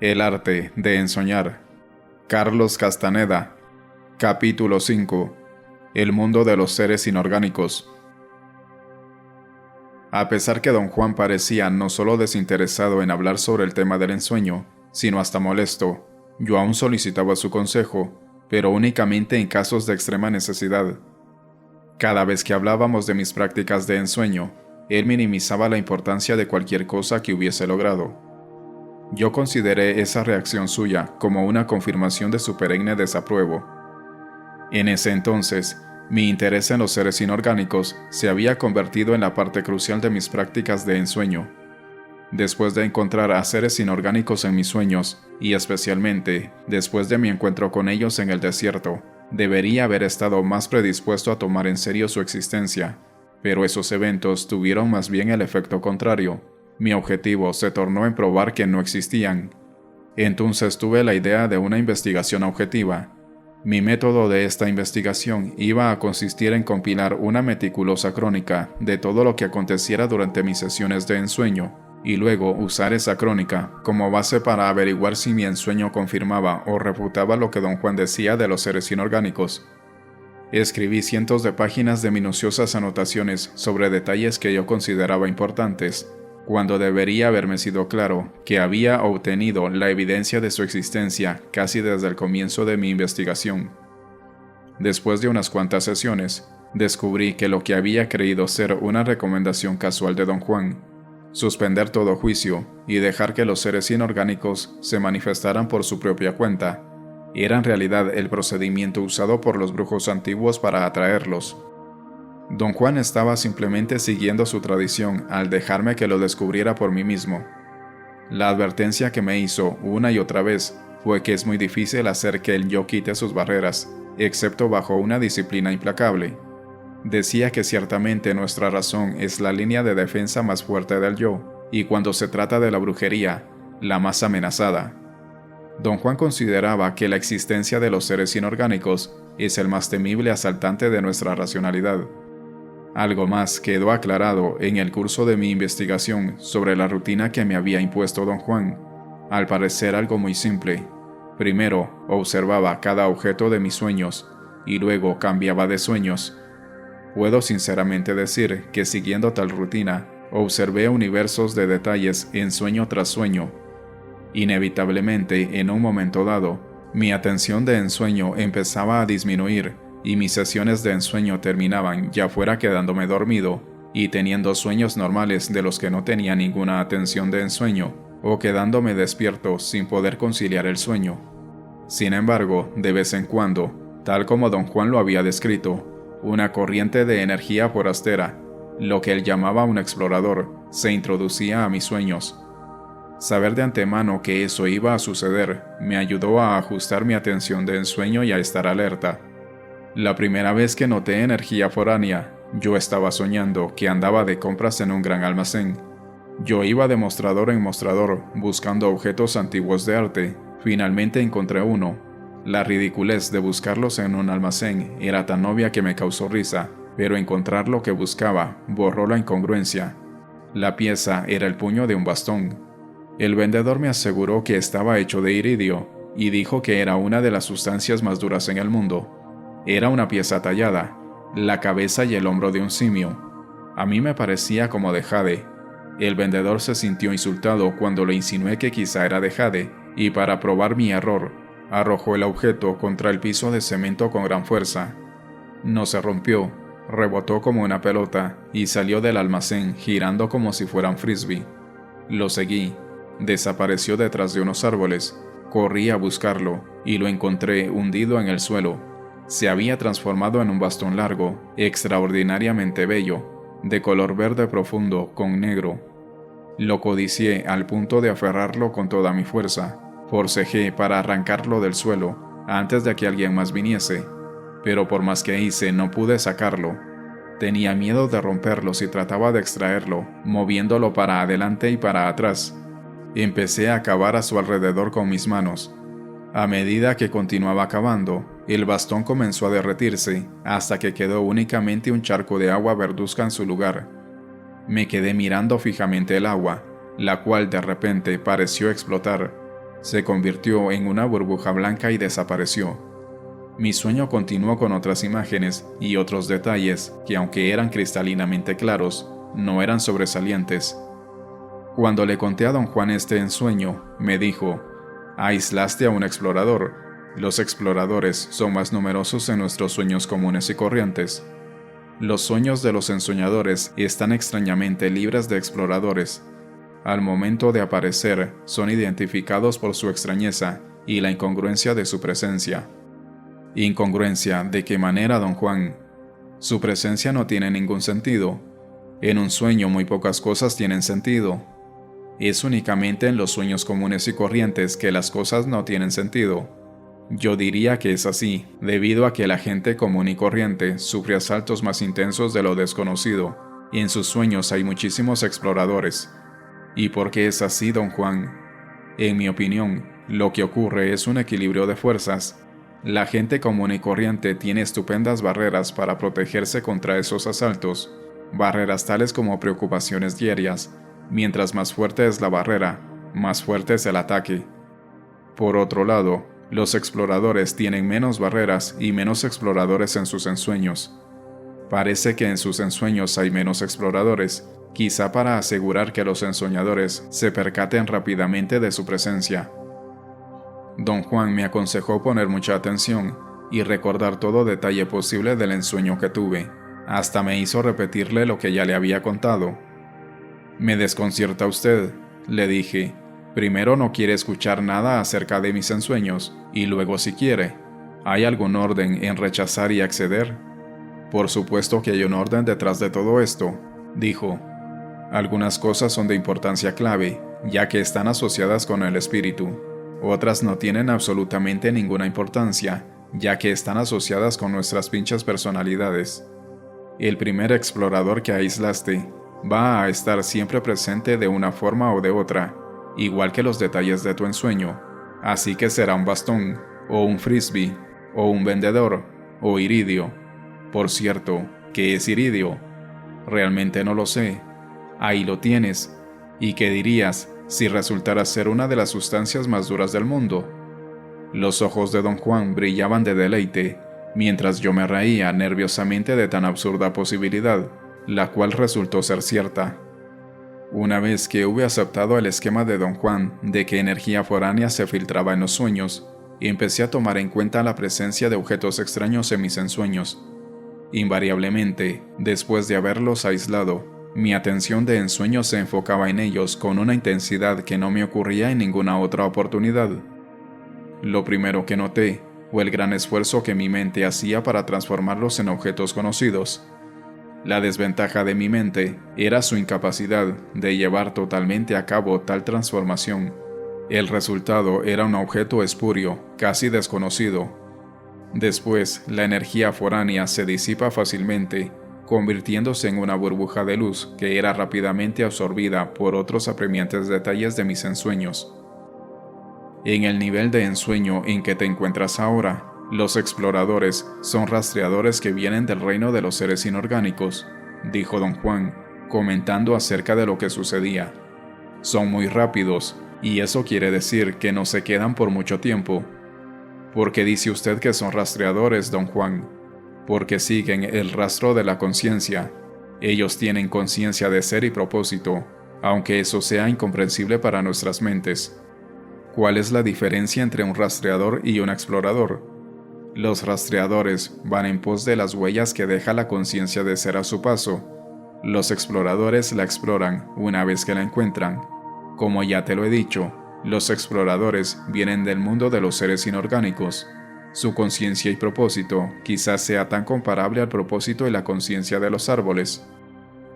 El arte de ensoñar. Carlos Castaneda. Capítulo 5. El mundo de los seres inorgánicos. A pesar que don Juan parecía no solo desinteresado en hablar sobre el tema del ensueño, sino hasta molesto, yo aún solicitaba su consejo, pero únicamente en casos de extrema necesidad. Cada vez que hablábamos de mis prácticas de ensueño, él minimizaba la importancia de cualquier cosa que hubiese logrado. Yo consideré esa reacción suya como una confirmación de su perenne desapruebo. En ese entonces, mi interés en los seres inorgánicos se había convertido en la parte crucial de mis prácticas de ensueño. Después de encontrar a seres inorgánicos en mis sueños, y especialmente después de mi encuentro con ellos en el desierto, debería haber estado más predispuesto a tomar en serio su existencia, pero esos eventos tuvieron más bien el efecto contrario. Mi objetivo se tornó en probar que no existían. Entonces tuve la idea de una investigación objetiva. Mi método de esta investigación iba a consistir en compilar una meticulosa crónica de todo lo que aconteciera durante mis sesiones de ensueño, y luego usar esa crónica como base para averiguar si mi ensueño confirmaba o refutaba lo que don Juan decía de los seres inorgánicos. Escribí cientos de páginas de minuciosas anotaciones sobre detalles que yo consideraba importantes, cuando debería haberme sido claro que había obtenido la evidencia de su existencia casi desde el comienzo de mi investigación. Después de unas cuantas sesiones, descubrí que lo que había creído ser una recomendación casual de don Juan, suspender todo juicio y dejar que los seres inorgánicos se manifestaran por su propia cuenta, era en realidad el procedimiento usado por los brujos antiguos para atraerlos. Don Juan estaba simplemente siguiendo su tradición al dejarme que lo descubriera por mí mismo. La advertencia que me hizo una y otra vez fue que es muy difícil hacer que el yo quite sus barreras, excepto bajo una disciplina implacable. Decía que ciertamente nuestra razón es la línea de defensa más fuerte del yo, y cuando se trata de la brujería, la más amenazada. Don Juan consideraba que la existencia de los seres inorgánicos es el más temible asaltante de nuestra racionalidad. Algo más quedó aclarado en el curso de mi investigación sobre la rutina que me había impuesto don Juan. Al parecer algo muy simple. Primero, observaba cada objeto de mis sueños, y luego cambiaba de sueños. Puedo sinceramente decir que siguiendo tal rutina, observé universos de detalles en sueño tras sueño. Inevitablemente, en un momento dado, mi atención de ensueño empezaba a disminuir, y mis sesiones de ensueño terminaban ya fuera quedándome dormido y teniendo sueños normales de los que no tenía ninguna atención de ensueño, o quedándome despierto sin poder conciliar el sueño. Sin embargo, de vez en cuando, tal como don Juan lo había descrito, una corriente de energía forastera, lo que él llamaba un explorador, se introducía a mis sueños. Saber de antemano que eso iba a suceder me ayudó a ajustar mi atención de ensueño y a estar alerta. La primera vez que noté energía foránea, yo estaba soñando que andaba de compras en un gran almacén. Yo iba de mostrador en mostrador buscando objetos antiguos de arte. Finalmente encontré uno. La ridiculez de buscarlos en un almacén era tan obvia que me causó risa, pero encontrar lo que buscaba borró la incongruencia. La pieza era el puño de un bastón. El vendedor me aseguró que estaba hecho de iridio y dijo que era una de las sustancias más duras en el mundo. Era una pieza tallada, la cabeza y el hombro de un simio. A mí me parecía como de jade. El vendedor se sintió insultado cuando le insinué que quizá era de jade, y para probar mi error, arrojó el objeto contra el piso de cemento con gran fuerza. No se rompió, rebotó como una pelota y salió del almacén girando como si fuera un frisbee. Lo seguí, desapareció detrás de unos árboles, corrí a buscarlo y lo encontré hundido en el suelo. Se había transformado en un bastón largo, extraordinariamente bello, de color verde profundo con negro. Lo codicié al punto de aferrarlo con toda mi fuerza. Forcejé para arrancarlo del suelo antes de que alguien más viniese, pero por más que hice no pude sacarlo. Tenía miedo de romperlo si trataba de extraerlo, moviéndolo para adelante y para atrás. Empecé a cavar a su alrededor con mis manos. A medida que continuaba cavando, el bastón comenzó a derretirse hasta que quedó únicamente un charco de agua verduzca en su lugar. Me quedé mirando fijamente el agua, la cual de repente pareció explotar. Se convirtió en una burbuja blanca y desapareció. Mi sueño continuó con otras imágenes y otros detalles que, aunque eran cristalinamente claros, no eran sobresalientes. Cuando le conté a don Juan este ensueño, me dijo: «Aislaste a un explorador. Los exploradores son más numerosos en nuestros sueños comunes y corrientes». Los sueños de los ensoñadores están extrañamente libres de exploradores. Al momento de aparecer, son identificados por su extrañeza y la incongruencia de su presencia. ¿Incongruencia de qué manera, don Juan? Su presencia no tiene ningún sentido. En un sueño muy pocas cosas tienen sentido. Es únicamente en los sueños comunes y corrientes que las cosas no tienen sentido. Yo diría que es así, debido a que la gente común y corriente sufre asaltos más intensos de lo desconocido, y en sus sueños hay muchísimos exploradores. ¿Y por qué es así, don Juan? En mi opinión, lo que ocurre es un equilibrio de fuerzas. La gente común y corriente tiene estupendas barreras para protegerse contra esos asaltos, barreras tales como preocupaciones diarias. Mientras más fuerte es la barrera, más fuerte es el ataque. Por otro lado, los exploradores tienen menos barreras y menos exploradores en sus ensueños. Parece que en sus ensueños hay menos exploradores, quizá para asegurar que los ensoñadores se percaten rápidamente de su presencia. Don Juan me aconsejó poner mucha atención y recordar todo detalle posible del ensueño que tuve. Hasta me hizo repetirle lo que ya le había contado. «Me desconcierta usted», le dije. «Primero no quiere escuchar nada acerca de mis ensueños, y luego si quiere. ¿Hay algún orden en rechazar y acceder?» «Por supuesto que hay un orden detrás de todo esto», dijo. «Algunas cosas son de importancia clave, ya que están asociadas con el espíritu. Otras no tienen absolutamente ninguna importancia, ya que están asociadas con nuestras pinches personalidades. El primer explorador que aislaste va a estar siempre presente de una forma o de otra, igual que los detalles de tu ensueño. Así que será un bastón, o un frisbee, o un vendedor, o iridio. Por cierto, ¿qué es iridio? Realmente no lo sé. Ahí lo tienes. ¿Y qué dirías si resultara ser una de las sustancias más duras del mundo?» Los ojos de don Juan brillaban de deleite, mientras yo me reía nerviosamente de tan absurda posibilidad, la cual resultó ser cierta. Una vez que hube aceptado el esquema de don Juan de que energía foránea se filtraba en los sueños, empecé a tomar en cuenta la presencia de objetos extraños en mis ensueños. Invariablemente, después de haberlos aislado, mi atención de ensueño se enfocaba en ellos con una intensidad que no me ocurría en ninguna otra oportunidad. Lo primero que noté fue el gran esfuerzo que mi mente hacía para transformarlos en objetos conocidos. La desventaja de mi mente era su incapacidad de llevar totalmente a cabo tal transformación. El resultado era un objeto espurio, casi desconocido. Después, la energía foránea se disipa fácilmente, convirtiéndose en una burbuja de luz que era rápidamente absorbida por otros apremiantes detalles de mis ensueños. En el nivel de ensueño en que te encuentras ahora, los exploradores son rastreadores que vienen del reino de los seres inorgánicos, dijo don Juan, comentando acerca de lo que sucedía. Son muy rápidos, y eso quiere decir que no se quedan por mucho tiempo. ¿Por qué dice usted que son rastreadores, don Juan? Porque siguen el rastro de la conciencia. Ellos tienen conciencia de ser y propósito, aunque eso sea incomprensible para nuestras mentes. ¿Cuál es la diferencia entre un rastreador y un explorador? Los rastreadores van en pos de las huellas que deja la conciencia de ser a su paso. Los exploradores la exploran una vez que la encuentran. Como ya te lo he dicho, los exploradores vienen del mundo de los seres inorgánicos. Su conciencia y propósito quizás sea tan comparable al propósito y la conciencia de los árboles.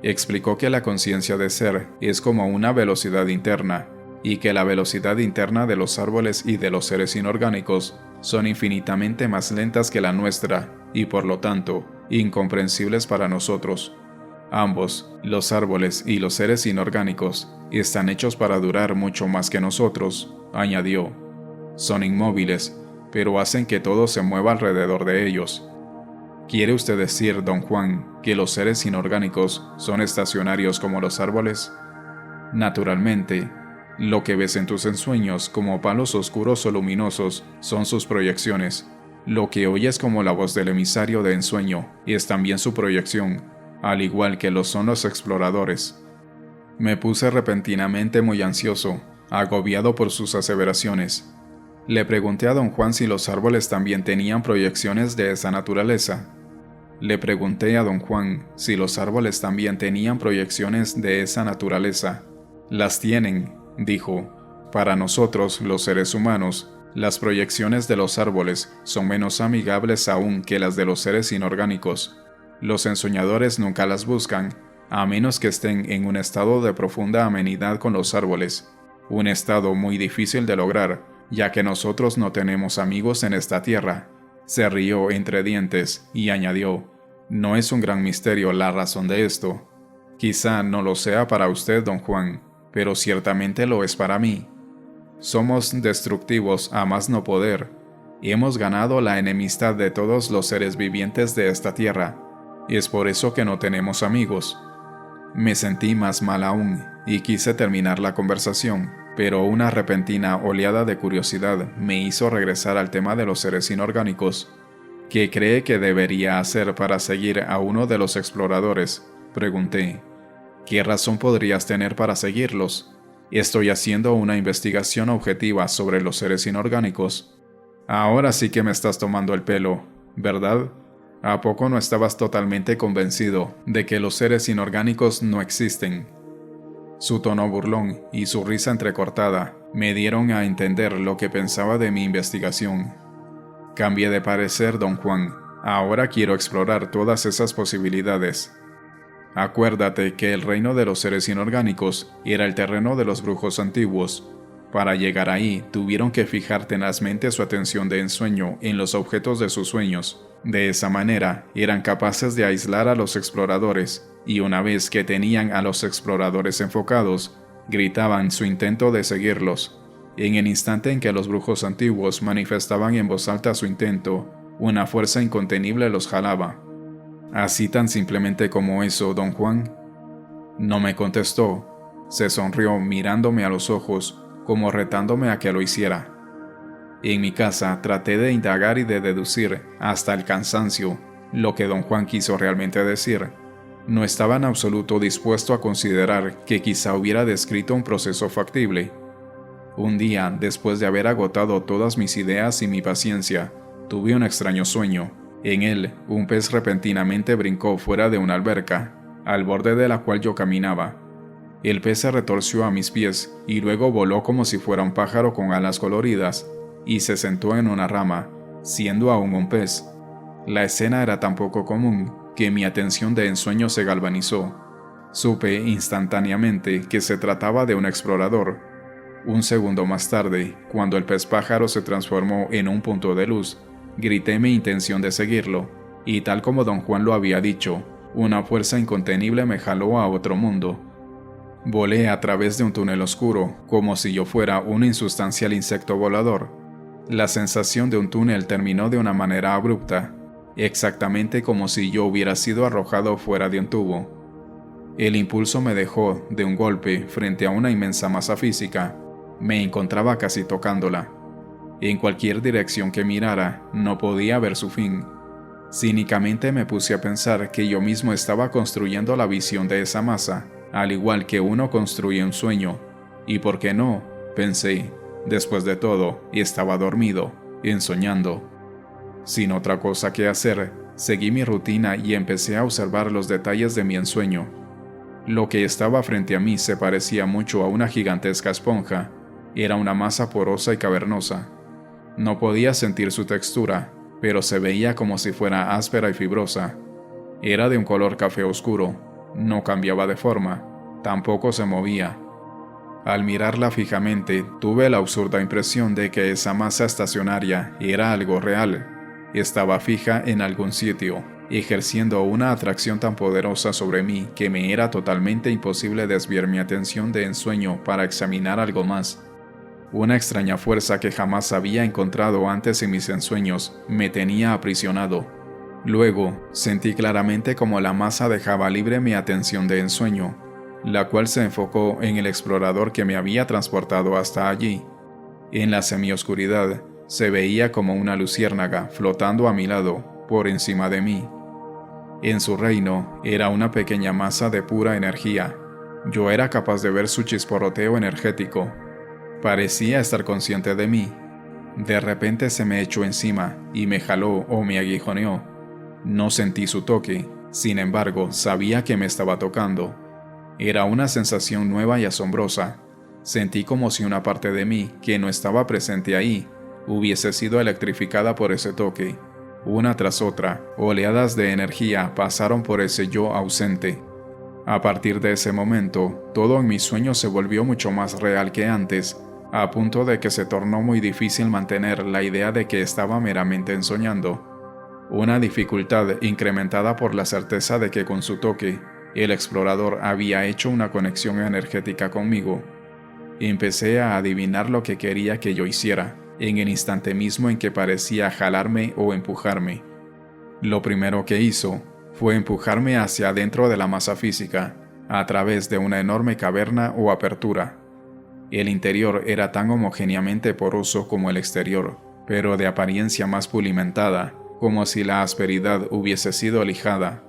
Explicó que la conciencia de ser es como una velocidad interna, y que la velocidad interna de los árboles y de los seres inorgánicos son infinitamente más lentas que la nuestra y por lo tanto incomprensibles para nosotros. Ambos, los árboles y los seres inorgánicos, están hechos para durar mucho más que nosotros, añadió. Son inmóviles, pero hacen que todo se mueva alrededor de ellos. ¿Quiere usted decir, don Juan, que los seres inorgánicos son estacionarios como los árboles? Naturalmente. Lo que ves en tus ensueños como palos oscuros o luminosos son sus proyecciones. Lo que oyes como la voz del emisario de ensueño es también su proyección, al igual que lo son los exploradores. Me puse repentinamente muy ansioso, agobiado por sus aseveraciones. Le pregunté a don Juan si los árboles también tenían proyecciones de esa naturaleza. Le pregunté a don Juan si los árboles también tenían proyecciones de esa naturaleza. Las tienen, dijo. Para nosotros, los seres humanos, las proyecciones de los árboles son menos amigables aún que las de los seres inorgánicos. Los ensoñadores nunca las buscan, a menos que estén en un estado de profunda amenidad con los árboles, un estado muy difícil de lograr, ya que nosotros no tenemos amigos en esta tierra. Se rió entre dientes y añadió: no es un gran misterio la razón de esto. Quizá no lo sea para usted, don Juan, pero ciertamente lo es para mí. Somos destructivos a más no poder. Hemos ganado la enemistad de todos los seres vivientes de esta tierra, y es por eso que no tenemos amigos. Me sentí más mal aún, y quise terminar la conversación, pero una repentina oleada de curiosidad me hizo regresar al tema de los seres inorgánicos. ¿Qué cree que debería hacer para seguir a uno de los exploradores?, pregunté. ¿Qué razón podrías tener para seguirlos? Estoy haciendo una investigación objetiva sobre los seres inorgánicos. Ahora sí que me estás tomando el pelo, ¿verdad? ¿A poco no estabas totalmente convencido de que los seres inorgánicos no existen? Su tono burlón y su risa entrecortada me dieron a entender lo que pensaba de mi investigación. Cambié de parecer, don Juan. Ahora quiero explorar todas esas posibilidades. Acuérdate que el reino de los seres inorgánicos era el terreno de los brujos antiguos. Para llegar ahí, tuvieron que fijar tenazmente su atención de ensueño en los objetos de sus sueños. De esa manera, eran capaces de aislar a los exploradores, y una vez que tenían a los exploradores enfocados, gritaban su intento de seguirlos. En el instante en que los brujos antiguos manifestaban en voz alta su intento, una fuerza incontenible los jalaba. ¿Así tan simplemente como eso, don Juan? No me contestó. Se sonrió mirándome a los ojos, como retándome a que lo hiciera. En mi casa traté de indagar y de deducir, hasta el cansancio, lo que don Juan quiso realmente decir. No estaba en absoluto dispuesto a considerar que quizá hubiera descrito un proceso factible. Un día, después de haber agotado todas mis ideas y mi paciencia, tuve un extraño sueño. En él, un pez repentinamente brincó fuera de una alberca, al borde de la cual yo caminaba. El pez se retorció a mis pies y luego voló como si fuera un pájaro con alas coloridas, y se sentó en una rama, siendo aún un pez. La escena era tan poco común que mi atención de ensueño se galvanizó. Supe instantáneamente que se trataba de un explorador. Un segundo más tarde, cuando el pez pájaro se transformó en un punto de luz, grité mi intención de seguirlo, y tal como don Juan lo había dicho, una fuerza incontenible me jaló a otro mundo. Volé a través de un túnel oscuro, como si yo fuera un insustancial insecto volador. La sensación de un túnel terminó de una manera abrupta, exactamente como si yo hubiera sido arrojado fuera de un tubo. El impulso me dejó de un golpe frente a una inmensa masa física. Me encontraba casi tocándola. En cualquier dirección que mirara, no podía ver su fin. Cínicamente me puse a pensar que yo mismo estaba construyendo la visión de esa masa, al igual que uno construye un sueño. ¿Y por qué no?, pensé. Después de todo, estaba dormido, ensoñando. Sin otra cosa que hacer, seguí mi rutina y empecé a observar los detalles de mi ensueño. Lo que estaba frente a mí se parecía mucho a una gigantesca esponja. Era una masa porosa y cavernosa. No podía sentir su textura, pero se veía como si fuera áspera y fibrosa. Era de un color café oscuro, no cambiaba de forma, tampoco se movía. Al mirarla fijamente, tuve la absurda impresión de que esa masa estacionaria era algo real. Estaba fija en algún sitio, ejerciendo una atracción tan poderosa sobre mí que me era totalmente imposible desviar mi atención de ensueño para examinar algo más. Una extraña fuerza que jamás había encontrado antes en mis ensueños me tenía aprisionado. Luego, sentí claramente como la masa dejaba libre mi atención de ensueño. la cual se enfocó en el explorador que me había transportado hasta allí. En la semioscuridad se veía como una luciérnaga flotando a mi lado, por encima de mí. En su reino era una pequeña masa de pura energía. Yo era capaz de ver su chisporroteo energético. Parecía estar consciente de mí. De repente se me echó encima y me jaló o me aguijoneó. No sentí su toque, sin embargo, sabía que me estaba tocando. Era una sensación nueva y asombrosa. Sentí como si una parte de mí, que no estaba presente ahí, hubiese sido electrificada por ese toque. Una tras otra, oleadas de energía pasaron por ese yo ausente. A partir de ese momento, todo en mis sueños se volvió mucho más real que antes, a punto de que se tornó muy difícil mantener la idea de que estaba meramente ensoñando. Una dificultad incrementada por la certeza de que con su toque, el explorador había hecho una conexión energética conmigo. Empecé a adivinar lo que quería que yo hiciera, en el instante mismo en que parecía jalarme o empujarme. Lo primero que hizo fue empujarme hacia adentro de la masa física, a través de una enorme caverna o apertura. El interior era tan homogéneamente poroso como el exterior, pero de apariencia más pulimentada, como si la asperidad hubiese sido lijada.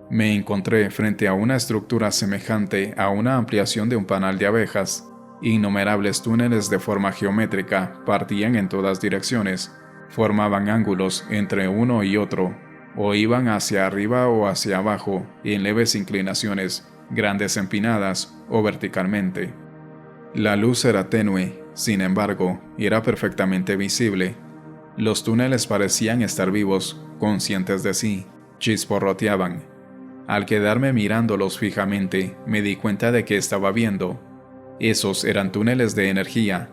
Me encontré frente a una estructura semejante a una ampliación de un panal de abejas. Innumerables túneles de forma geométrica partían en todas direcciones, formaban ángulos entre uno y otro, o iban hacia arriba o hacia abajo en leves inclinaciones, grandes empinadas o verticalmente. La luz era tenue, sin embargo, era perfectamente visible. Los túneles parecían estar vivos, conscientes de sí, chisporroteaban. Al quedarme mirándolos fijamente, me di cuenta de que estaba viendo. Esos eran túneles de energía.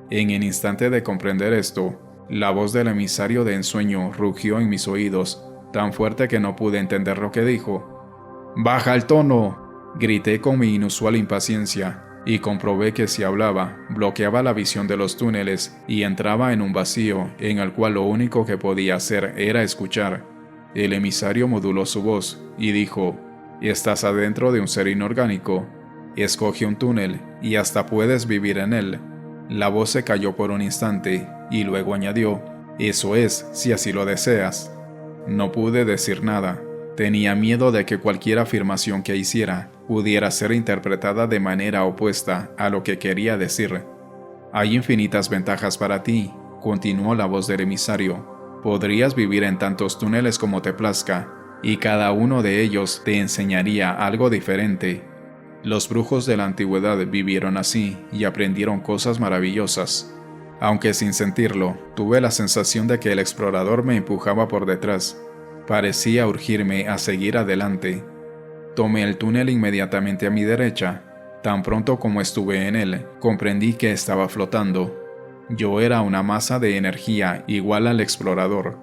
En el instante de comprender esto, la voz del emisario de ensueño rugió en mis oídos, tan fuerte que no pude entender lo que dijo. ¡Baja el tono!, grité con mi inusual impaciencia, y comprobé que si hablaba, bloqueaba la visión de los túneles y entraba en un vacío en el cual lo único que podía hacer era escuchar. El emisario moduló su voz y dijo: «Estás adentro de un ser inorgánico. Escoge un túnel y hasta puedes vivir en él». La voz se calló por un instante y luego añadió: «Eso es, si así lo deseas». No pude decir nada. Tenía miedo de que cualquier afirmación que hiciera pudiera ser interpretada de manera opuesta a lo que quería decir. «Hay infinitas ventajas para ti», continuó la voz del emisario. «Podrías vivir en tantos túneles como te plazca, y cada uno de ellos te enseñaría algo diferente. Los brujos de la antigüedad vivieron así y aprendieron cosas maravillosas». Aunque sin sentirlo, tuve la sensación de que el explorador me empujaba por detrás. Parecía urgirme a seguir adelante. Tomé el túnel inmediatamente a mi derecha. Tan pronto como estuve en él, comprendí que estaba flotando. Yo era una masa de energía igual al explorador.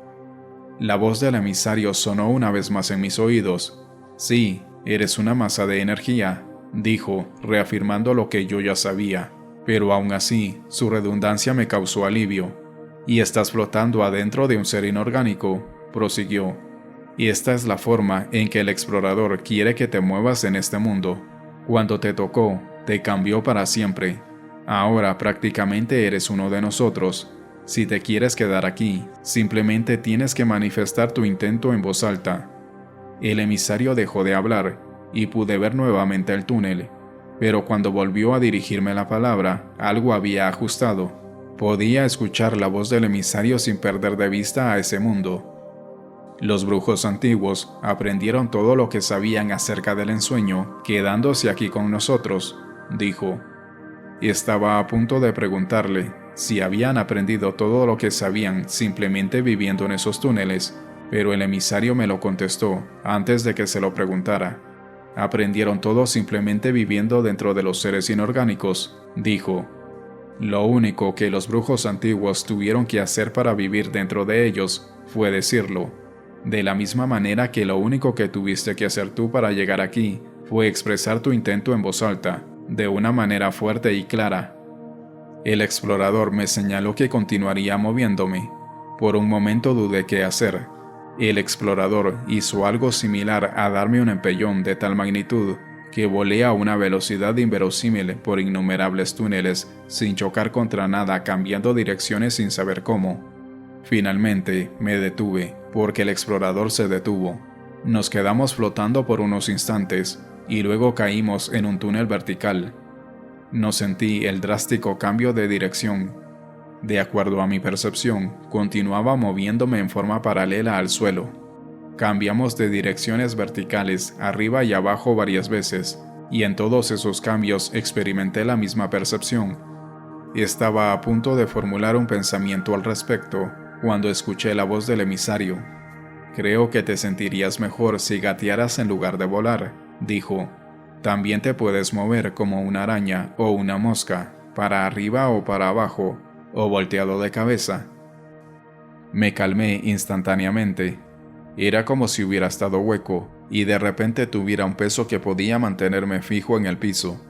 La voz del emisario sonó una vez más en mis oídos. «Sí, eres una masa de energía», dijo, reafirmando lo que yo ya sabía. Pero aún así, su redundancia me causó alivio. «Y estás flotando adentro de un ser inorgánico», prosiguió. «Y esta es la forma en que el explorador quiere que te muevas en este mundo. Cuando te tocó, te cambió para siempre. Ahora prácticamente eres uno de nosotros. Si te quieres quedar aquí, simplemente tienes que manifestar tu intento en voz alta». El emisario dejó de hablar y pude ver nuevamente el túnel. Pero cuando volvió a dirigirme la palabra, algo había ajustado. Podía escuchar la voz del emisario sin perder de vista a ese mundo. «Los brujos antiguos aprendieron todo lo que sabían acerca del ensueño, quedándose aquí con nosotros», dijo. Estaba a punto de preguntarle si habían aprendido todo lo que sabían simplemente viviendo en esos túneles, pero el emisario me lo contestó antes de que se lo preguntara. «Aprendieron todo simplemente viviendo dentro de los seres inorgánicos», dijo. «Lo único que los brujos antiguos tuvieron que hacer para vivir dentro de ellos fue decirlo. De la misma manera que lo único que tuviste que hacer tú para llegar aquí fue expresar tu intento en voz alta, de una manera fuerte y clara». El explorador me señaló que continuaría moviéndome. Por un momento dudé qué hacer. El explorador hizo algo similar a darme un empellón de tal magnitud que volé a una velocidad inverosímil por innumerables túneles sin chocar contra nada, cambiando direcciones sin saber cómo. Finalmente me detuve, porque el explorador se detuvo. Nos quedamos flotando por unos instantes, y luego caímos en un túnel vertical. No sentí el drástico cambio de dirección. De acuerdo a mi percepción, continuaba moviéndome en forma paralela al suelo. Cambiamos de direcciones verticales arriba y abajo varias veces, y en todos esos cambios experimenté la misma percepción. Estaba a punto de formular un pensamiento al respecto, cuando escuché la voz del emisario. «Creo que te sentirías mejor si gatearas en lugar de volar», dijo. «También te puedes mover como una araña o una mosca, para arriba o para abajo, o volteado de cabeza». Me calmé instantáneamente. Era como si hubiera estado hueco, y de repente tuviera un peso que podía mantenerme fijo en el piso.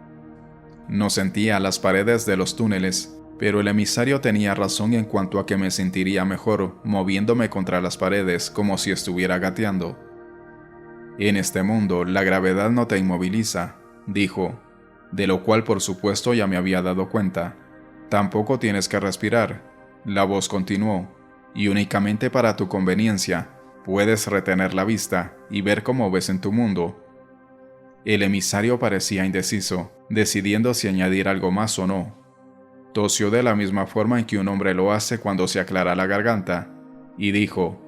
No sentía las paredes de los túneles, pero el emisario tenía razón en cuanto a que me sentiría mejor moviéndome contra las paredes como si estuviera gateando. «En este mundo, la gravedad no te inmoviliza», dijo, de lo cual por supuesto ya me había dado cuenta. «Tampoco tienes que respirar», la voz continuó, «y únicamente para tu conveniencia, puedes retener la vista y ver cómo ves en tu mundo». El emisario parecía indeciso, decidiendo si añadir algo más o no. Tosió de la misma forma en que un hombre lo hace cuando se aclara la garganta, y dijo: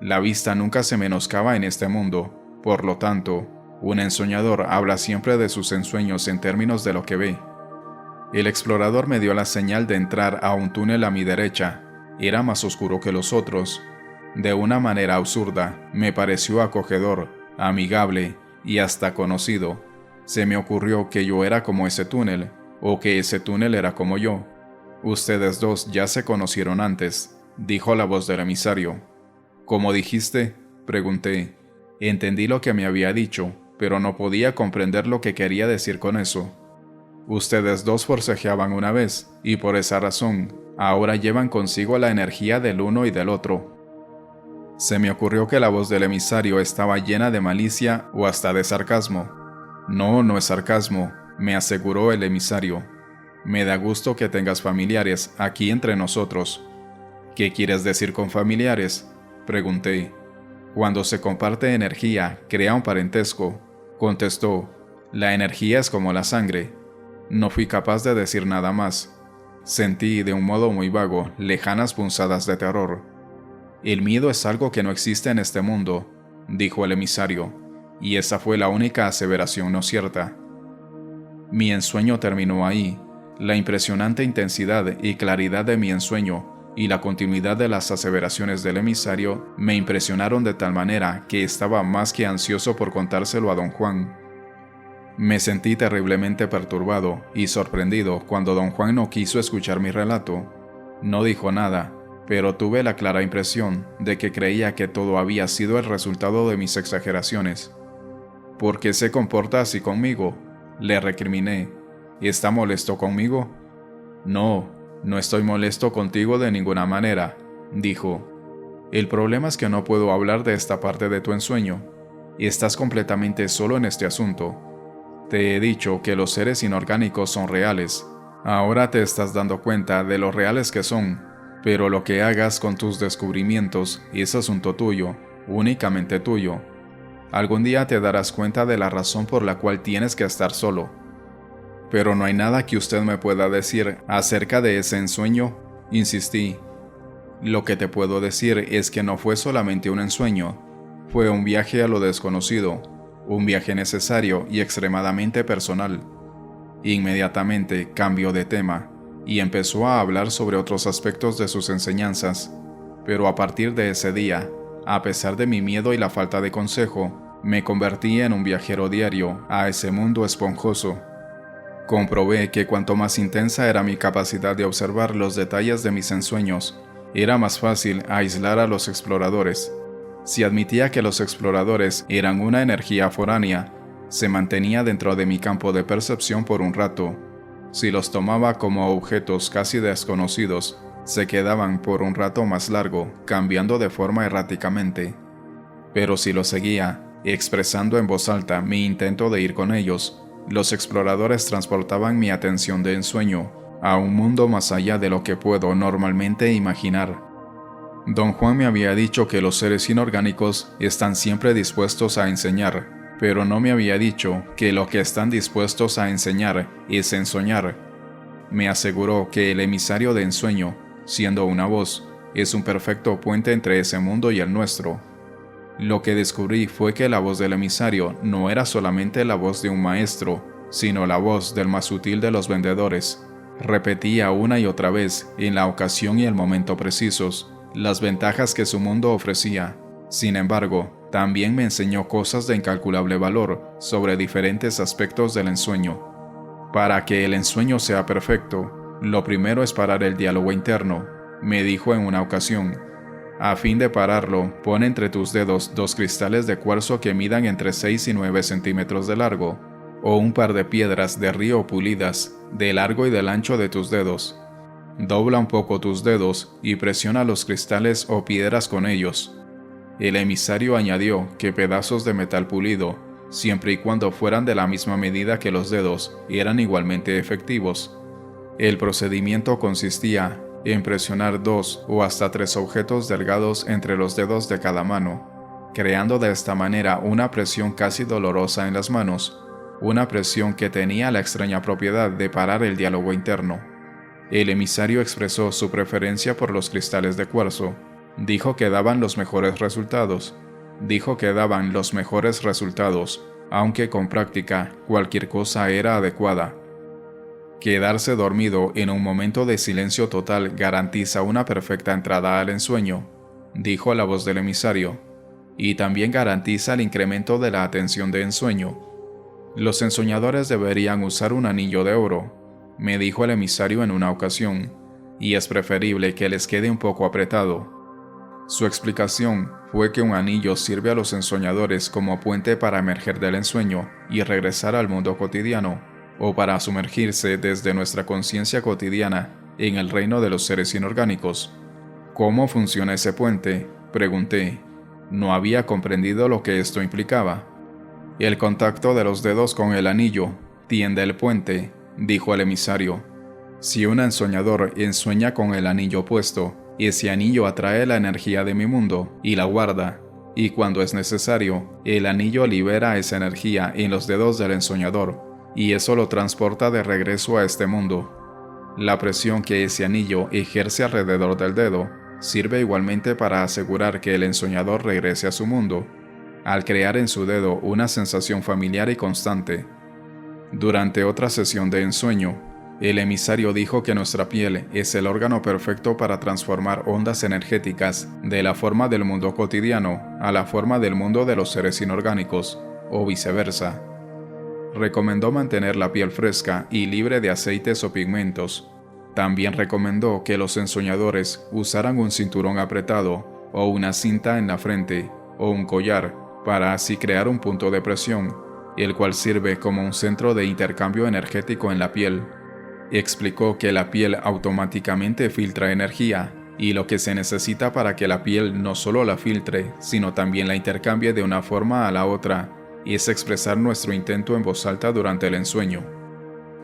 «La vista nunca se menoscaba en este mundo, por lo tanto, un ensoñador habla siempre de sus ensueños en términos de lo que ve». El explorador me dio la señal de entrar a un túnel a mi derecha. Era más oscuro que los otros. De una manera absurda, me pareció acogedor, amigable y hasta conocido. Se me ocurrió que yo era como ese túnel, o que ese túnel era como yo. «Ustedes dos ya se conocieron antes», dijo la voz del emisario. «¿Cómo dijiste?», pregunté. Entendí lo que me había dicho, pero no podía comprender lo que quería decir con eso. «Ustedes dos forcejeaban una vez, y por esa razón, ahora llevan consigo la energía del uno y del otro». Se me ocurrió que la voz del emisario estaba llena de malicia o hasta de sarcasmo. «No, no es sarcasmo», me aseguró el emisario. «Me da gusto que tengas familiares aquí entre nosotros». «¿Qué quieres decir con familiares?», pregunté. «Cuando se comparte energía, crea un parentesco», contestó. «La energía es como la sangre». No fui capaz de decir nada más. Sentí, de un modo muy vago, lejanas punzadas de terror. «El miedo es algo que no existe en este mundo», dijo el emisario, y esa fue la única aseveración no cierta. Mi ensueño terminó ahí. La impresionante intensidad y claridad de mi ensueño y la continuidad de las aseveraciones del emisario me impresionaron de tal manera que estaba más que ansioso por contárselo a don Juan. Me sentí terriblemente perturbado y sorprendido cuando don Juan no quiso escuchar mi relato. No dijo nada, pero tuve la clara impresión de que creía que todo había sido el resultado de mis exageraciones. «¿Por qué se comporta así conmigo?», le recriminé. «¿Está molesto conmigo?». «No, no estoy molesto contigo de ninguna manera», dijo. «El problema es que no puedo hablar de esta parte de tu ensueño. Estás completamente solo en este asunto. Te he dicho que los seres inorgánicos son reales. Ahora te estás dando cuenta de lo reales que son, pero lo que hagas con tus descubrimientos es asunto tuyo, únicamente tuyo. Algún día te darás cuenta de la razón por la cual tienes que estar solo». «Pero no hay nada que usted me pueda decir acerca de ese ensueño», insistí. «Lo que te puedo decir es que no fue solamente un ensueño, fue un viaje a lo desconocido, un viaje necesario y extremadamente personal». Inmediatamente cambió de tema y empezó a hablar sobre otros aspectos de sus enseñanzas, pero a partir de ese día, a pesar de mi miedo y la falta de consejo, me convertí en un viajero diario a ese mundo esponjoso. Comprobé que cuanto más intensa era mi capacidad de observar los detalles de mis ensueños, era más fácil aislar a los exploradores. Si admitía que los exploradores eran una energía foránea, se mantenía dentro de mi campo de percepción por un rato. Si los tomaba como objetos casi desconocidos, se quedaban por un rato más largo, cambiando de forma erráticamente. Pero si los seguía, Expresando en voz alta mi intento de ir con ellos, los exploradores transportaban mi atención de ensueño a un mundo más allá de lo que puedo normalmente imaginar. Don Juan me había dicho que los seres inorgánicos están siempre dispuestos a enseñar, pero no me había dicho que lo que están dispuestos a enseñar es ensoñar. Me aseguró que el emisario de ensueño, siendo una voz, es un perfecto puente entre ese mundo y el nuestro. Lo que descubrí fue que la voz del emisario no era solamente la voz de un maestro, sino la voz del más sutil de los vendedores. Repetía una y otra vez, en la ocasión y el momento precisos, las ventajas que su mundo ofrecía. Sin embargo, también me enseñó cosas de incalculable valor sobre diferentes aspectos del ensueño. Para que el ensueño sea perfecto, lo primero es parar el diálogo interno, me dijo en una ocasión. A fin de pararlo, pon entre tus dedos 2 cristales de cuarzo que midan entre 6 y 9 centímetros de largo, o un par de piedras de río pulidas, del largo y del ancho de tus dedos. Dobla un poco tus dedos y presiona los cristales o piedras con ellos. El emisario añadió que pedazos de metal pulido, siempre y cuando fueran de la misma medida que los dedos, eran igualmente efectivos. El procedimiento consistía en presionar 2 o hasta 3 objetos delgados entre los dedos de cada mano, creando de esta manera una presión casi dolorosa en las manos, una presión que tenía la extraña propiedad de parar el diálogo interno. El emisario expresó su preferencia por los cristales de cuarzo. Dijo que daban los mejores resultados. Aunque con práctica cualquier cosa era adecuada. Quedarse dormido en un momento de silencio total garantiza una perfecta entrada al ensueño, dijo la voz del emisario, y también garantiza el incremento de la atención de ensueño. Los ensoñadores deberían usar un anillo de oro, me dijo el emisario en una ocasión, y es preferible que les quede un poco apretado. Su explicación fue que un anillo sirve a los ensoñadores como puente para emerger del ensueño y regresar al mundo cotidiano, o para sumergirse desde nuestra conciencia cotidiana en el reino de los seres inorgánicos. ¿Cómo funciona ese puente?, pregunté. No había comprendido lo que esto implicaba. El contacto de los dedos con el anillo tiende el puente, dijo el emisario. Si un ensoñador ensueña con el anillo puesto, ese anillo atrae la energía de mi mundo y la guarda, y cuando es necesario, el anillo libera esa energía en los dedos del ensoñador, y eso lo transporta de regreso a este mundo. La presión que ese anillo ejerce alrededor del dedo sirve igualmente para asegurar que el ensoñador regrese a su mundo, al crear en su dedo una sensación familiar y constante. Durante otra sesión de ensueño, el emisario dijo que nuestra piel es el órgano perfecto para transformar ondas energéticas de la forma del mundo cotidiano a la forma del mundo de los seres inorgánicos, o viceversa. Recomendó mantener la piel fresca y libre de aceites o pigmentos. También recomendó que los ensoñadores usaran un cinturón apretado o una cinta en la frente o un collar para así crear un punto de presión, el cual sirve como un centro de intercambio energético en la piel. Explicó que la piel automáticamente filtra energía y lo que se necesita para que la piel no solo la filtre, sino también la intercambie de una forma a la otra, es expresar nuestro intento en voz alta durante el ensueño.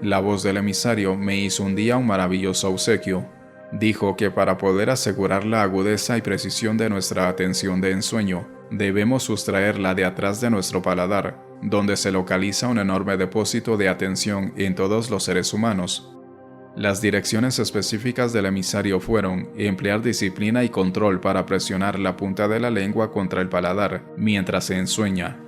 La voz del emisario me hizo un día un maravilloso obsequio. Dijo que para poder asegurar la agudeza y precisión de nuestra atención de ensueño, debemos sustraerla de atrás de nuestro paladar, donde se localiza un enorme depósito de atención en todos los seres humanos. Las direcciones específicas del emisario fueron emplear disciplina y control para presionar la punta de la lengua contra el paladar mientras se ensueña.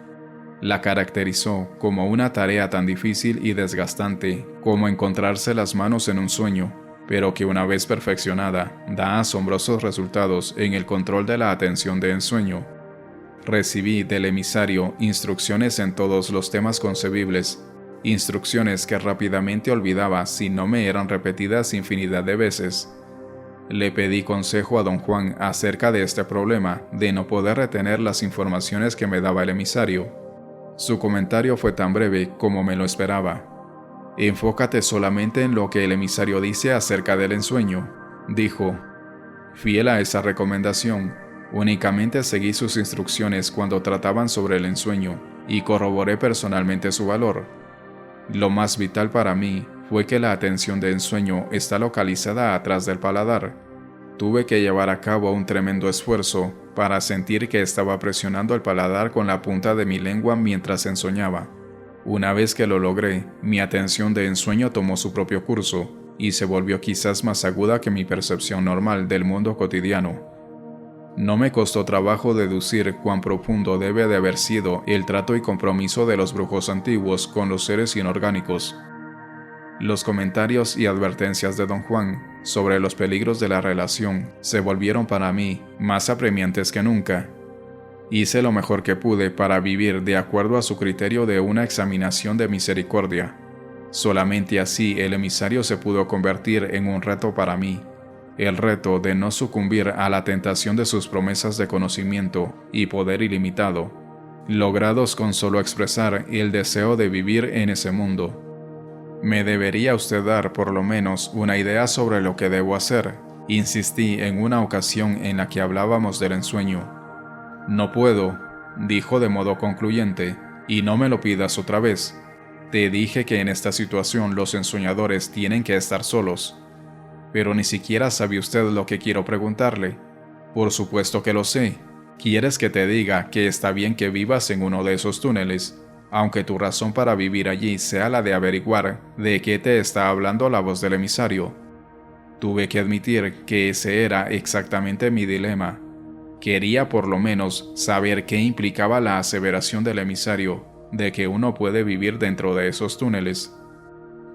La caracterizó como una tarea tan difícil y desgastante como encontrarse las manos en un sueño, pero que una vez perfeccionada, da asombrosos resultados en el control de la atención de ensueño. Recibí del emisario instrucciones en todos los temas concebibles, instrucciones que rápidamente olvidaba si no me eran repetidas infinidad de veces. Le pedí consejo a don Juan acerca de este problema de no poder retener las informaciones que me daba el emisario. Su comentario fue tan breve como me lo esperaba. Enfócate solamente en lo que el emisario dice acerca del ensueño, dijo. Fiel a esa recomendación, Únicamente seguí sus instrucciones cuando trataban sobre el ensueño y corroboré personalmente su valor. Lo más vital para mí fue que la atención de ensueño está localizada atrás del paladar. Tuve que llevar a cabo un tremendo esfuerzo para sentir que estaba presionando el paladar con la punta de mi lengua mientras ensoñaba. Una vez que lo logré, mi atención de ensueño tomó su propio curso y se volvió quizás más aguda que mi percepción normal del mundo cotidiano. No me costó trabajo deducir cuán profundo debe de haber sido el trato y compromiso de los brujos antiguos con los seres inorgánicos. Los comentarios y advertencias de Don Juan sobre los peligros de la relación se volvieron para mí más apremiantes que nunca. Hice lo mejor que pude para vivir de acuerdo a su criterio de una examinación de misericordia. Solamente así el emisario se pudo convertir en un reto para mí, el reto de no sucumbir a la tentación de sus promesas de conocimiento y poder ilimitado, logrados con solo expresar el deseo de vivir en ese mundo. «Me debería usted dar por lo menos una idea sobre lo que debo hacer», insistí en una ocasión en la que hablábamos del ensueño. «No puedo», dijo de modo concluyente, «y no me lo pidas otra vez. Te dije que en esta situación los ensoñadores tienen que estar solos». «Pero ni siquiera sabe usted lo que quiero preguntarle». «Por supuesto que lo sé. ¿Quieres que te diga que está bien que vivas en uno de esos túneles, aunque tu razón para vivir allí sea la de averiguar de qué te está hablando la voz del emisario?» Tuve que admitir que ese era exactamente mi dilema. Quería por lo menos saber qué implicaba la aseveración del emisario de que uno puede vivir dentro de esos túneles.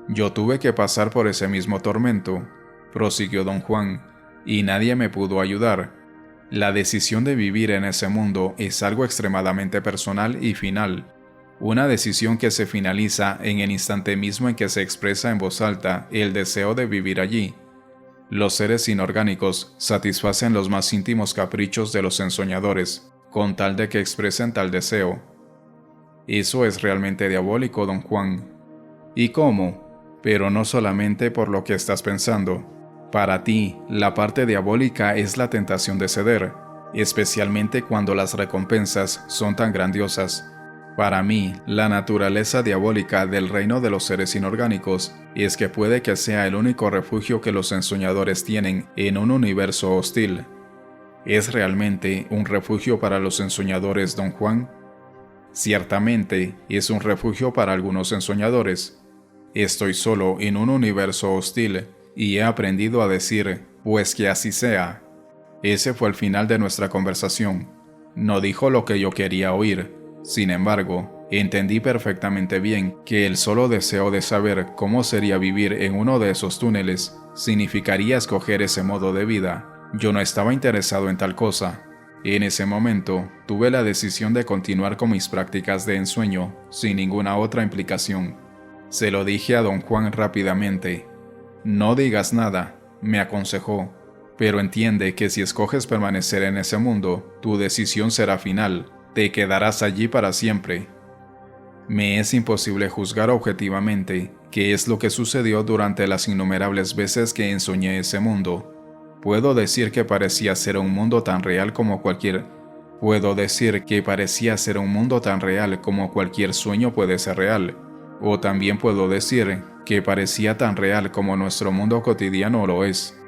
«Yo tuve que pasar por ese mismo tormento», prosiguió Don Juan, «y nadie me pudo ayudar. La decisión de vivir en ese mundo es algo extremadamente personal y final, una decisión que se finaliza en el instante mismo en que se expresa en voz alta el deseo de vivir allí. Los seres inorgánicos satisfacen los más íntimos caprichos de los ensoñadores, con tal de que expresen tal deseo. Eso es realmente diabólico, Don Juan». «¿Y cómo? Pero no solamente por lo que estás pensando. Para ti, la parte diabólica es la tentación de ceder, especialmente cuando las recompensas son tan grandiosas. Para mí, la naturaleza diabólica del reino de los seres inorgánicos es que puede que sea el único refugio que los ensoñadores tienen en un universo hostil». «¿Es realmente un refugio para los ensoñadores, Don Juan?» «Ciertamente, es un refugio para algunos ensoñadores. Estoy solo en un universo hostil y he aprendido a decir, pues que así sea». Ese fue el final de nuestra conversación. No dijo lo que yo quería oír. Sin embargo, entendí perfectamente bien que el solo deseo de saber cómo sería vivir en uno de esos túneles significaría escoger ese modo de vida. Yo no estaba interesado en tal cosa. En ese momento, tuve la decisión de continuar con mis prácticas de ensueño sin ninguna otra implicación. Se lo dije a Don Juan rápidamente. «No digas nada», me aconsejó, «pero entiende que si escoges permanecer en ese mundo, tu decisión será final. Te quedarás allí para siempre». Me es imposible juzgar objetivamente qué es lo que sucedió durante las innumerables veces que ensoñé ese mundo. Puedo decir que parecía ser un mundo tan real como cualquier sueño puede ser real, o también puedo decir que parecía tan real como nuestro mundo cotidiano lo es.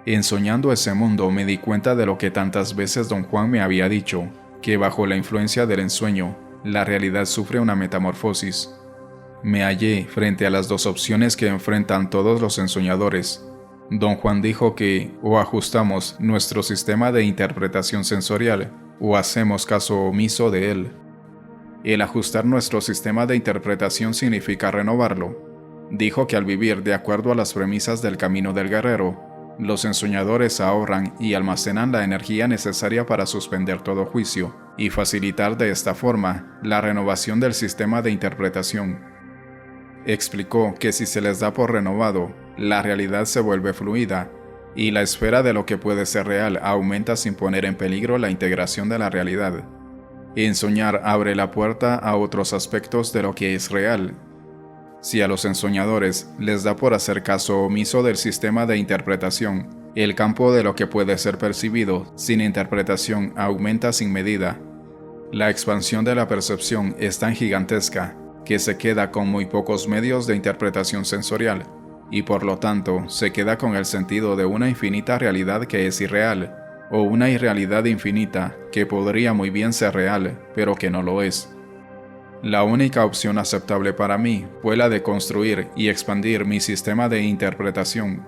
Ensoñando ese mundo me di cuenta de lo que tantas veces Don Juan me había dicho, que bajo la influencia del ensueño, la realidad sufre una metamorfosis. Me hallé frente a las dos opciones que enfrentan todos los ensoñadores. Don Juan dijo que o ajustamos nuestro sistema de interpretación sensorial o hacemos caso omiso de él. El ajustar nuestro sistema de interpretación significa renovarlo. Dijo que al vivir de acuerdo a las premisas del camino del guerrero, los ensoñadores ahorran y almacenan la energía necesaria para suspender todo juicio y facilitar de esta forma la renovación del sistema de interpretación. Explicó que si se les da por renovado, la realidad se vuelve fluida y la esfera de lo que puede ser real aumenta sin poner en peligro la integración de la realidad. Ensoñar abre la puerta a otros aspectos de lo que es real. Si a los ensoñadores les da por hacer caso omiso del sistema de interpretación, El campo de lo que puede ser percibido sin interpretación aumenta sin medida. La expansión de la percepción es tan gigantesca que se queda con muy pocos medios de interpretación sensorial, y por lo tanto se queda con el sentido de una infinita realidad que es irreal, o una irrealidad infinita que podría muy bien ser real, pero que no lo es. La única opción aceptable para mí fue la de construir y expandir mi sistema de interpretación.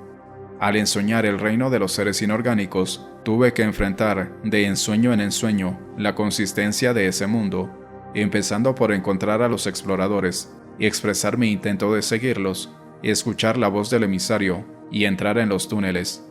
Al ensoñar el reino de los seres inorgánicos, tuve que enfrentar de ensueño en ensueño la consistencia de ese mundo, empezando por encontrar a los exploradores, expresar mi intento de seguirlos, escuchar la voz del emisario y entrar en los túneles.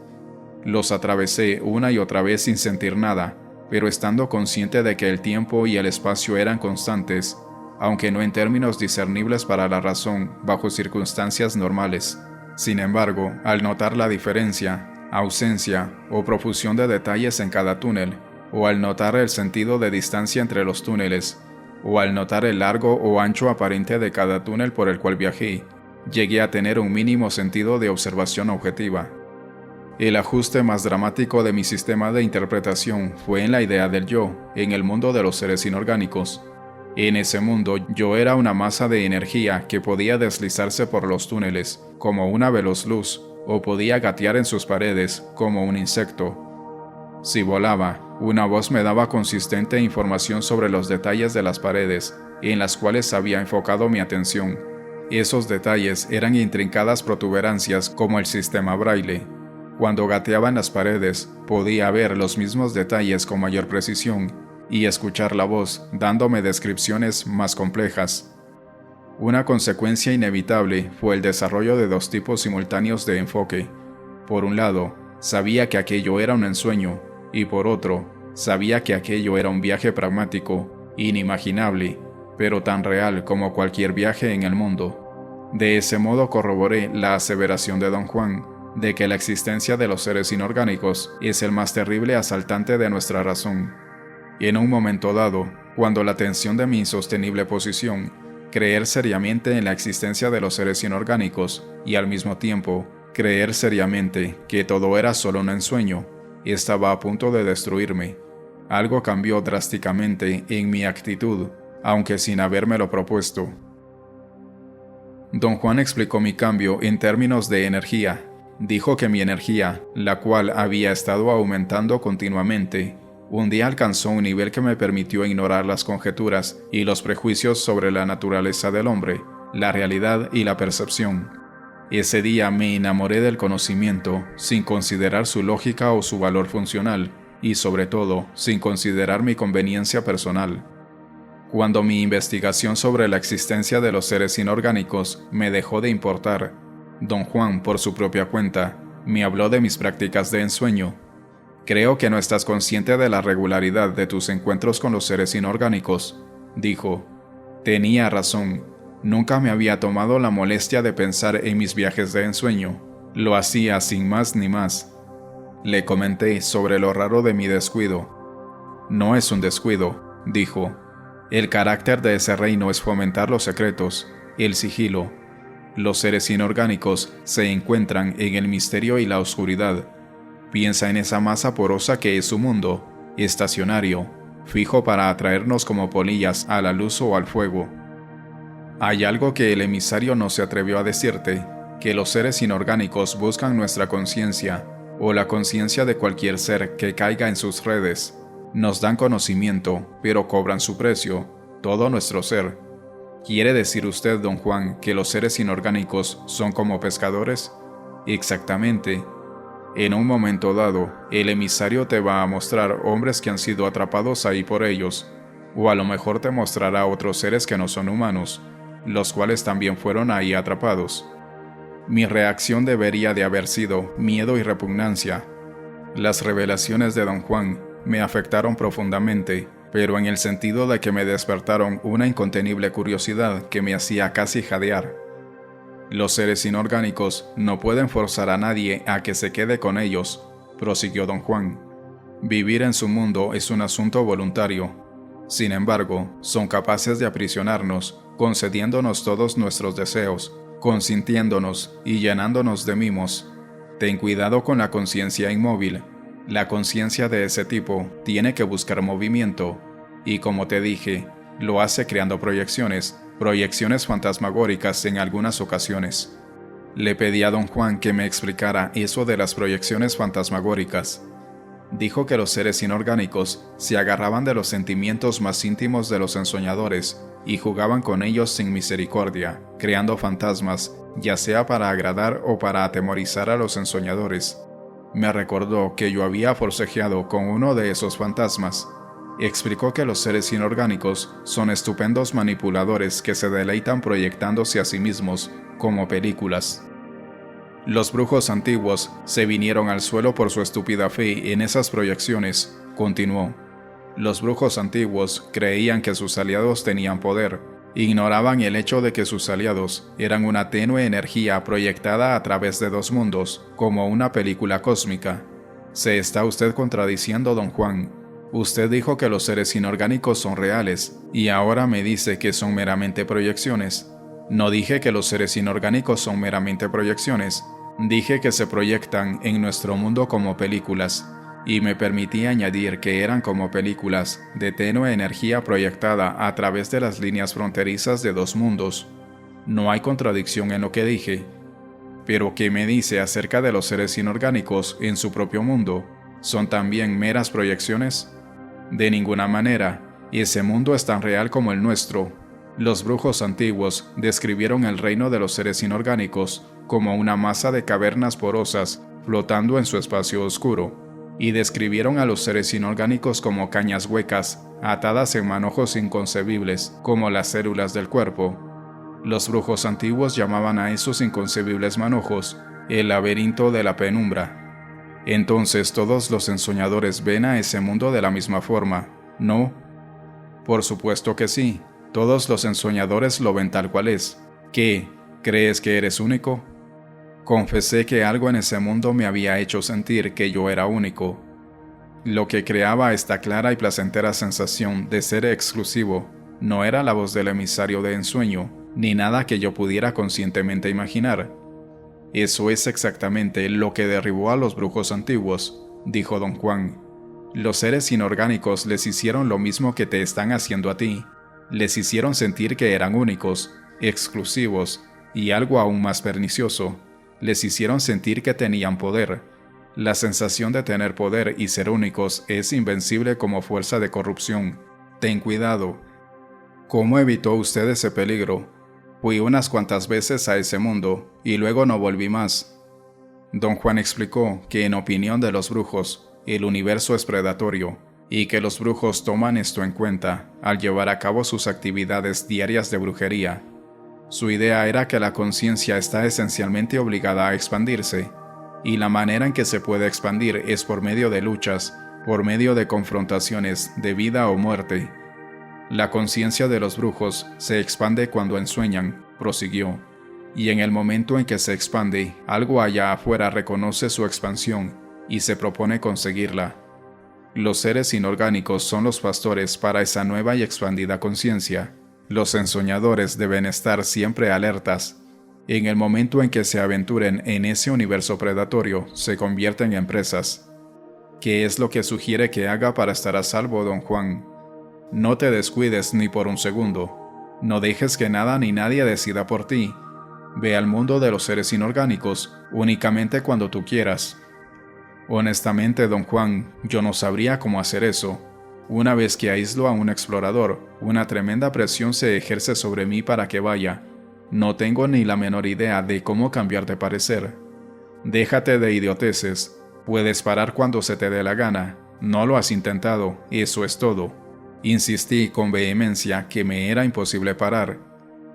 Los atravesé una y otra vez sin sentir nada, pero estando consciente de que el tiempo y el espacio eran constantes, aunque no en términos discernibles para la razón bajo circunstancias normales. Sin embargo, al notar la diferencia, ausencia o profusión de detalles en cada túnel, o al notar el sentido de distancia entre los túneles, o al notar el largo o ancho aparente de cada túnel por el cual viajé, llegué a tener un mínimo sentido de observación objetiva. El ajuste más dramático de mi sistema de interpretación fue en la idea del yo, en el mundo de los seres inorgánicos. En ese mundo yo era una masa de energía que podía deslizarse por los túneles como una veloz luz, o podía gatear en sus paredes como un insecto. Si volaba, una voz me daba consistente información sobre los detalles de las paredes en las cuales había enfocado mi atención. Esos detalles eran intrincadas protuberancias como el sistema Braille. Cuando gateaba en las paredes, podía ver los mismos detalles con mayor precisión y escuchar la voz dándome descripciones más complejas. Una consecuencia inevitable fue el desarrollo de dos tipos simultáneos de enfoque. Por un lado, sabía que aquello era un ensueño, y por otro, sabía que aquello era un viaje pragmático, inimaginable, pero tan real como cualquier viaje en el mundo. De ese modo corroboré la aseveración de Don Juan, de que la existencia de los seres inorgánicos es el más terrible asaltante de nuestra razón. En un momento dado, cuando la tensión de mi insostenible posición, creer seriamente en la existencia de los seres inorgánicos y al mismo tiempo creer seriamente que todo era solo un ensueño, estaba a punto de destruirme. Algo cambió drásticamente en mi actitud, aunque sin habérmelo propuesto. Don Juan explicó mi cambio en términos de energía. Dijo que mi energía, la cual había estado aumentando continuamente, un día alcanzó un nivel que me permitió ignorar las conjeturas y los prejuicios sobre la naturaleza del hombre, la realidad y la percepción. Ese día me enamoré del conocimiento, sin considerar su lógica o su valor funcional, y sobre todo, sin considerar mi conveniencia personal. Cuando mi investigación sobre la existencia de los seres inorgánicos me dejó de importar, Don Juan, por su propia cuenta, me habló de mis prácticas de ensueño. «Creo que no estás consciente de la regularidad de tus encuentros con los seres inorgánicos», dijo. Tenía razón. Nunca me había tomado la molestia de pensar en mis viajes de ensueño. Lo hacía sin más ni más. Le comenté sobre lo raro de mi descuido. «No es un descuido», dijo. «El carácter de ese reino es fomentar los secretos, el sigilo. Los seres inorgánicos se encuentran en el misterio y la oscuridad. Piensa en esa masa porosa que es su mundo, estacionario, fijo para atraernos como polillas a la luz o al fuego. Hay algo que el emisario no se atrevió a decirte, que los seres inorgánicos buscan nuestra conciencia, o la conciencia de cualquier ser que caiga en sus redes. Nos dan conocimiento, pero cobran su precio, todo nuestro ser. ¿Quiere decir usted, don Juan, que los seres inorgánicos son como pescadores?» «Exactamente. En un momento dado, el emisario te va a mostrar hombres que han sido atrapados ahí por ellos, o a lo mejor te mostrará otros seres que no son humanos, los cuales también fueron ahí atrapados». Mi reacción debería de haber sido miedo y repugnancia. Las revelaciones de don Juan me afectaron profundamente, pero en el sentido de que me despertaron una incontenible curiosidad que me hacía casi jadear. «Los seres inorgánicos no pueden forzar a nadie a que se quede con ellos», prosiguió don Juan. «Vivir en su mundo es un asunto voluntario. Sin embargo, son capaces de aprisionarnos, concediéndonos todos nuestros deseos, consintiéndonos y llenándonos de mimos. Ten cuidado con la conciencia inmóvil. La conciencia de ese tipo tiene que buscar movimiento, y como te dije, lo hace creando proyecciones fantasmagóricas en algunas ocasiones. Le pedí a don Juan que me explicara eso de las proyecciones fantasmagóricas. Dijo que los seres inorgánicos se agarraban de los sentimientos más íntimos de los ensoñadores y jugaban con ellos sin misericordia, creando fantasmas, ya sea para agradar o para atemorizar a los ensoñadores. Me recordó que yo había forcejeado con uno de esos fantasmas. Explicó que los seres inorgánicos son estupendos manipuladores que se deleitan proyectándose a sí mismos como películas. Los brujos antiguos se vinieron al suelo por su estúpida fe en esas proyecciones, continuó. Los brujos antiguos creían que sus aliados tenían poder, ignoraban el hecho de que sus aliados eran una tenue energía proyectada a través de dos mundos, como una película cósmica. Se está usted contradiciendo, don Juan. Usted dijo que los seres inorgánicos son reales, y ahora me dice que son meramente proyecciones. No dije que los seres inorgánicos son meramente proyecciones. Dije que se proyectan en nuestro mundo como películas, y me permití añadir que eran como películas de tenue energía proyectada a través de las líneas fronterizas de dos mundos. No hay contradicción en lo que dije. Pero ¿qué me dice acerca de los seres inorgánicos en su propio mundo? ¿Son también meras proyecciones? De ninguna manera. Ese mundo es tan real como el nuestro. Los brujos antiguos describieron el reino de los seres inorgánicos como una masa de cavernas porosas flotando en su espacio oscuro, y describieron a los seres inorgánicos como cañas huecas, atadas en manojos inconcebibles, como las células del cuerpo. Los brujos antiguos llamaban a esos inconcebibles manojos el laberinto de la penumbra. Entonces todos los ensoñadores ven a ese mundo de la misma forma, ¿no? Por supuesto que sí. Todos los ensoñadores lo ven tal cual es. ¿Qué? ¿Crees que eres único? Confesé que algo en ese mundo me había hecho sentir que yo era único. Lo que creaba esta clara y placentera sensación de ser exclusivo no era la voz del emisario de ensueño, ni nada que yo pudiera conscientemente imaginar. Eso es exactamente lo que derribó a los brujos antiguos, dijo don Juan. Los seres inorgánicos les hicieron lo mismo que te están haciendo a ti. Les hicieron sentir que eran únicos, exclusivos, y algo aún más pernicioso, les hicieron sentir que tenían poder. La sensación de tener poder y ser únicos es invencible como fuerza de corrupción. Ten cuidado. ¿Cómo evitó usted ese peligro? Fui unas cuantas veces a ese mundo, y luego no volví más. Don Juan explicó que en opinión de los brujos, el universo es predatorio, y que los brujos toman esto en cuenta al llevar a cabo sus actividades diarias de brujería. Su idea era que la conciencia está esencialmente obligada a expandirse, y la manera en que se puede expandir es por medio de luchas, por medio de confrontaciones de vida o muerte. La conciencia de los brujos se expande cuando ensueñan, prosiguió, y en el momento en que se expande, algo allá afuera reconoce su expansión y se propone conseguirla. Los seres inorgánicos son los pastores para esa nueva y expandida conciencia. Los ensoñadores deben estar siempre alertas. En el momento en que se aventuren en ese universo predatorio, se convierten en presas. ¿Qué es lo que sugiere que haga para estar a salvo, don Juan? No te descuides ni por un segundo. No dejes que nada ni nadie decida por ti. Ve al mundo de los seres inorgánicos únicamente cuando tú quieras. Honestamente, don Juan, yo no sabría cómo hacer eso. Una vez que aíslo a un explorador, una tremenda presión se ejerce sobre mí para que vaya. No tengo ni la menor idea de cómo cambiar de parecer. Déjate de idioteces. Puedes parar cuando se te dé la gana. No lo has intentado, eso es todo. Insistí con vehemencia que me era imposible parar.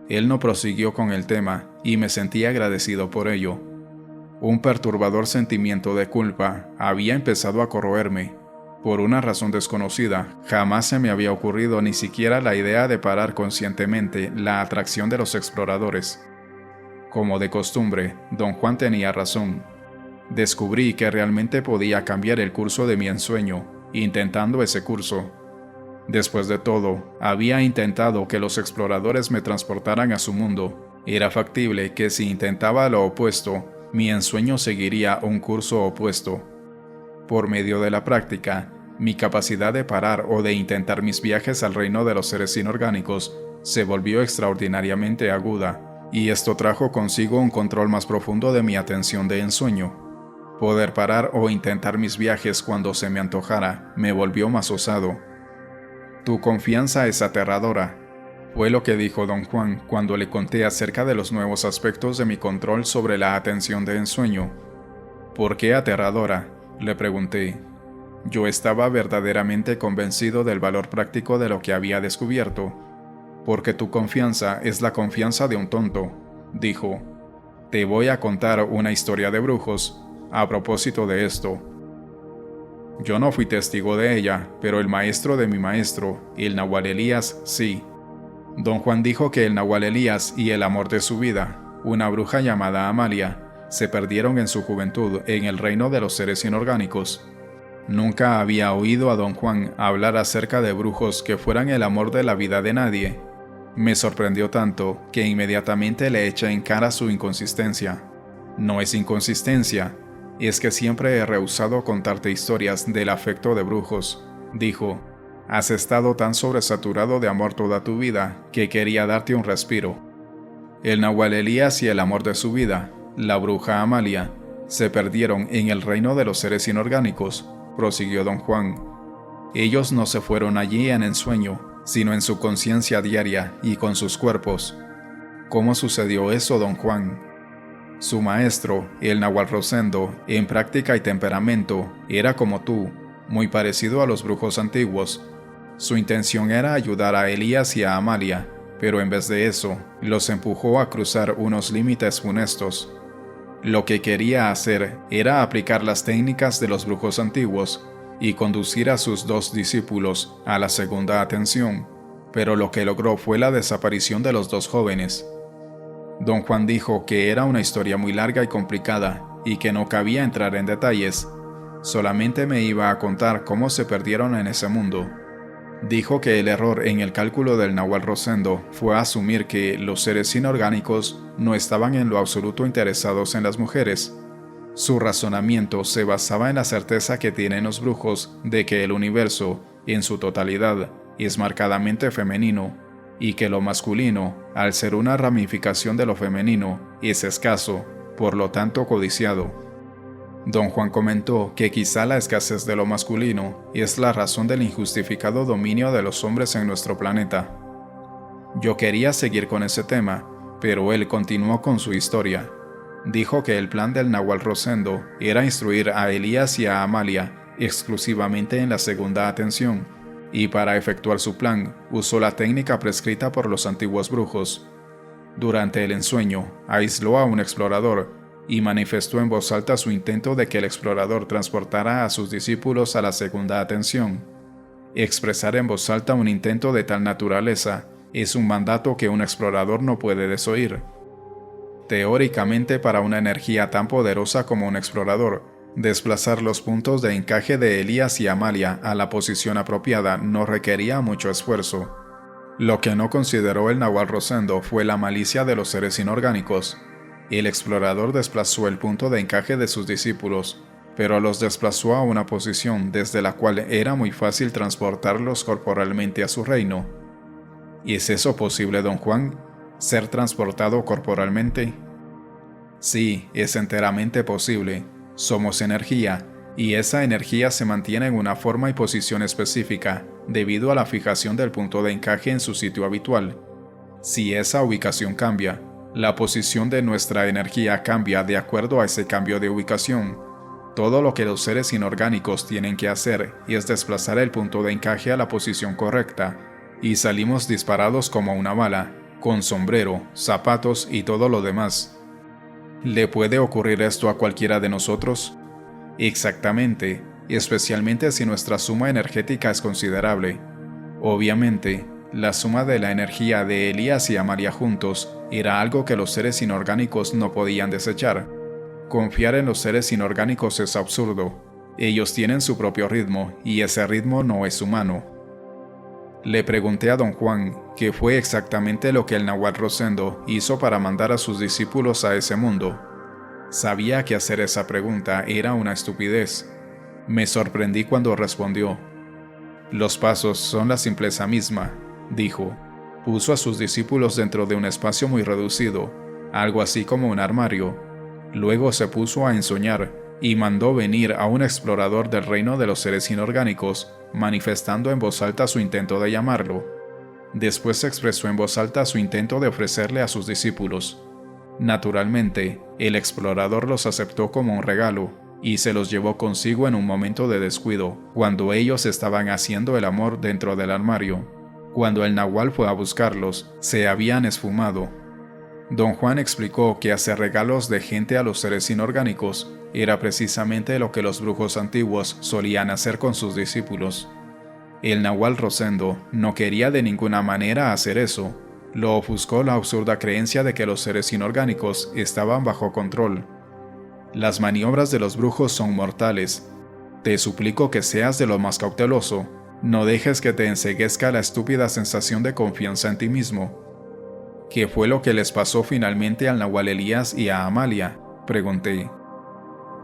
Él no prosiguió con el tema y me sentí agradecido por ello. Un perturbador sentimiento de culpa había empezado a corroerme. Por una razón desconocida, jamás se me había ocurrido ni siquiera la idea de parar conscientemente la atracción de los exploradores. Como de costumbre, don Juan tenía razón. Descubrí que realmente podía cambiar el curso de mi ensueño, intentando ese curso. Después de todo, había intentado que los exploradores me transportaran a su mundo. Era factible que si intentaba lo opuesto, Mi ensueño seguiría un curso opuesto. Por medio de la práctica, mi capacidad de parar o de intentar mis viajes al reino de los seres inorgánicos se volvió extraordinariamente aguda, y esto trajo consigo un control más profundo de mi atención de ensueño. Poder parar o intentar mis viajes cuando se me antojara me volvió más osado. Tu confianza es aterradora, fue lo que dijo don Juan cuando le conté acerca de los nuevos aspectos de mi control sobre la atención de ensueño. ¿Por qué aterradora?, le pregunté. Yo estaba verdaderamente convencido del valor práctico de lo que había descubierto. Porque tu confianza es la confianza de un tonto, dijo. Te voy a contar una historia de brujos a propósito de esto. Yo no fui testigo de ella, pero el maestro de mi maestro, el Nahual Elías, sí. Don Juan dijo que el Nahual Elías y el amor de su vida, una bruja llamada Amalia, se perdieron en su juventud en el reino de los seres inorgánicos. Nunca había oído a don Juan hablar acerca de brujos que fueran el amor de la vida de nadie. Me sorprendió tanto que inmediatamente le eché en cara su inconsistencia. No es inconsistencia, es que siempre he rehusado contarte historias del afecto de brujos, dijo. Has estado tan sobresaturado de amor toda tu vida que quería darte un respiro. El Nahual Elías y el amor de su vida, la bruja Amalia, se perdieron en el reino de los seres inorgánicos, prosiguió don Juan. Ellos no se fueron allí en ensueño, sino en su conciencia diaria y con sus cuerpos. ¿Cómo sucedió eso, don Juan? Su maestro, el Nahual Rosendo, en práctica y temperamento, era como tú, muy parecido a los brujos antiguos. Su intención era ayudar a Elías y a Amalia, pero en vez de eso, los empujó a cruzar unos límites funestos. Lo que quería hacer era aplicar las técnicas de los brujos antiguos y conducir a sus dos discípulos a la segunda atención, pero lo que logró fue la desaparición de los dos jóvenes. Don Juan dijo que era una historia muy larga y complicada y que no cabía entrar en detalles, solamente me iba a contar cómo se perdieron en ese mundo. Dijo que el error en el cálculo del Nahual Rosendo fue asumir que los seres inorgánicos no estaban en lo absoluto interesados en las mujeres. Su razonamiento se basaba en la certeza que tienen los brujos de que el universo, en su totalidad, es marcadamente femenino, y que lo masculino, al ser una ramificación de lo femenino, es escaso, por lo tanto codiciado. Don Juan comentó que quizá la escasez de lo masculino es la razón del injustificado dominio de los hombres en nuestro planeta. Yo quería seguir con ese tema, pero él continuó con su historia. Dijo que el plan del Nahual Rosendo era instruir a Elías y a Amalia exclusivamente en la segunda atención, y para efectuar su plan usó la técnica prescrita por los antiguos brujos. Durante el ensueño, aisló a un explorador y manifestó en voz alta su intento de que el explorador transportara a sus discípulos a la segunda atención. Expresar en voz alta un intento de tal naturaleza es un mandato que un explorador no puede desoír. Teóricamente, para una energía tan poderosa como un explorador, desplazar los puntos de encaje de Elías y Amalia a la posición apropiada no requería mucho esfuerzo. Lo que no consideró el Nahual Rosendo fue la malicia de los seres inorgánicos. El explorador desplazó el punto de encaje de sus discípulos, pero los desplazó a una posición desde la cual era muy fácil transportarlos corporalmente a su reino. ¿Es eso posible, don Juan? ¿Ser transportado corporalmente? Sí, es enteramente posible. Somos energía, y esa energía se mantiene en una forma y posición específica, debido a la fijación del punto de encaje en su sitio habitual. Si esa ubicación cambia, la posición de nuestra energía cambia de acuerdo a ese cambio de ubicación. Todo lo que los seres inorgánicos tienen que hacer es desplazar el punto de encaje a la posición correcta, y salimos disparados como una bala, con sombrero, zapatos y todo lo demás. ¿Le puede ocurrir esto a cualquiera de nosotros? Exactamente, especialmente si nuestra suma energética es considerable. Obviamente, la suma de la energía de Elías y Amalia juntos era algo que los seres inorgánicos no podían desechar. Confiar en los seres inorgánicos es absurdo. Ellos tienen su propio ritmo y ese ritmo no es humano. Le pregunté a don Juan qué fue exactamente lo que el Nahual Rosendo hizo para mandar a sus discípulos a ese mundo. Sabía que hacer esa pregunta era una estupidez. Me sorprendí cuando respondió. Los pasos son la simpleza misma, dijo. Puso a sus discípulos dentro de un espacio muy reducido, algo así como un armario. Luego se puso a ensoñar y mandó venir a un explorador del reino de los seres inorgánicos, manifestando en voz alta su intento de llamarlo. Después expresó en voz alta su intento de ofrecerle a sus discípulos. Naturalmente, el explorador los aceptó como un regalo y se los llevó consigo en un momento de descuido, cuando ellos estaban haciendo el amor dentro del armario. Cuando el nahual fue a buscarlos, se habían esfumado. Don Juan explicó que hacer regalos de gente a los seres inorgánicos era precisamente lo que los brujos antiguos solían hacer con sus discípulos. El nahual Rosendo no quería de ninguna manera hacer eso. Lo ofuscó la absurda creencia de que los seres inorgánicos estaban bajo control. Las maniobras de los brujos son mortales. Te suplico que seas de lo más cauteloso. No dejes que te enceguezca la estúpida sensación de confianza en ti mismo. ¿Qué fue lo que les pasó finalmente al nahual Elías y a Amalia?, pregunté.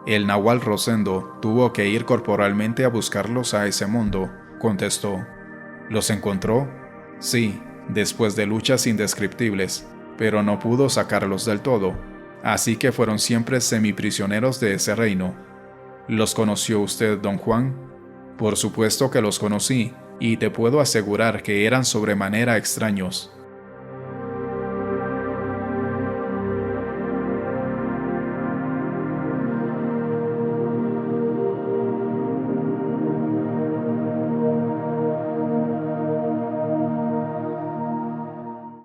El nahual Rosendo tuvo que ir corporalmente a buscarlos a ese mundo, contestó. ¿Los encontró? Sí, después de luchas indescriptibles, pero no pudo sacarlos del todo, así que fueron siempre semiprisioneros de ese reino. ¿Los conoció usted, don Juan? Por supuesto que los conocí, y te puedo asegurar que eran sobremanera extraños.